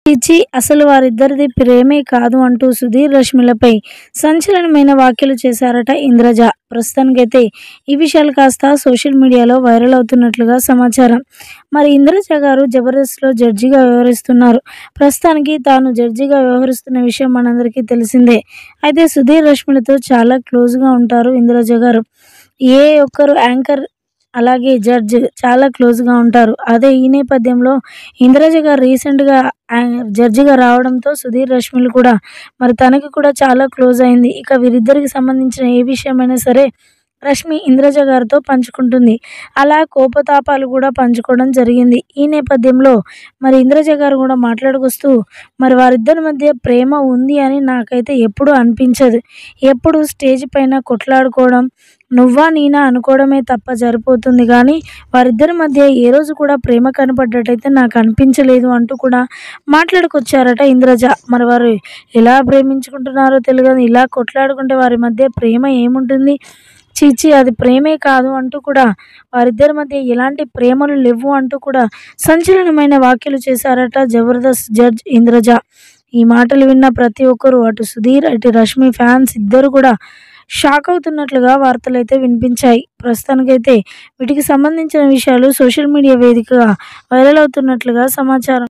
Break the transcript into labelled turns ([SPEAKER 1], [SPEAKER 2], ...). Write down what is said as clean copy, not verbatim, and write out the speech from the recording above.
[SPEAKER 1] చిచి అసలు వారిద్దరిది ప్రేమే కాదు అంటూ సుధీర్ రష్మిలపై సంచలనమైన వ్యాఖ్యలు చేశారట ఇంద్రజ. ప్రస్తుతానికైతే ఈ విషయాలు కాస్త సోషల్ మీడియాలో వైరల్ అవుతున్నట్లుగా సమాచారం. మరి ఇంద్రజ గారు జబర్దస్త్లో జడ్జిగా వ్యవహరిస్తున్నారు. ప్రస్తుతానికి తాను జడ్జిగా వ్యవహరిస్తున్న విషయం మనందరికీ తెలిసిందే. అయితే సుధీర్ రష్మిలతో చాలా క్లోజ్గా ఉంటారు ఇంద్రజ గారు. ఏ ఒక్కరు యాంకర్ అలాగే జడ్జ్ చాలా క్లోజ్‌గా ఉంటారు. అదే ఈ నేపథ్యంలో ఇంద్రజ గారు రీసెంట్‌గా జడ్జిగా రావడంతో సుధీర్ రష్మిలు కూడా మరి తనకి కూడా చాలా క్లోజ్ అయింది. ఇక వీరిద్దరికి సంబంధించిన ఏ విషయమైనా సరే రష్మి ఇంద్రజ గారితో పంచుకుంటుంది. అలా కోపతాపాలు కూడా పంచుకోవడం జరిగింది. ఈ నేపథ్యంలో మరి ఇంద్రజ గారు కూడా మాట్లాడుకొస్తూ మరి వారిద్దరి మధ్య ప్రేమ ఉంది అని నాకైతే ఎప్పుడూ అనిపించదు. ఎప్పుడు స్టేజ్ పైన కొట్లాడుకోవడం, నువ్వా నేనా అనుకోవడమే తప్ప సరిపోతుంది గానీ వారిద్దరి మధ్య ఏ రోజు కూడా ప్రేమ కనపడ్డట్టయితే నాకు అనిపించలేదు అంటూ కూడా మాట్లాడుకొచ్చారట ఇంద్రజ. మరి వారు ఎలా ప్రేమించుకుంటున్నారో తెలియదు. ఇలా కొట్లాడుకుంటే వారి మధ్య ప్రేమ ఏముంటుంది? ఛీ! అది ప్రేమే కాదు అంటూ కూడా వారిద్దరి మధ్య ఎలాంటి ప్రేమలు లెవ్వు అంటూ కూడా సంచలనమైన వ్యాఖ్యలు చేశారట జబర్దస్త్ జడ్జ్ ఇంద్రజ. ఈ మాటలు విన్న ప్రతి ఒక్కరు అటు సుధీర్, అటు రష్మి ఫ్యాన్స్ ఇద్దరు కూడా షాక్ అవుతున్నట్లుగా వార్తలైతే వినిపించాయి. ప్రస్తుతానికైతే వీటికి సంబంధించిన విషయాలు సోషల్ మీడియా వేదికగా వైరల్ అవుతున్నట్లుగా సమాచారం.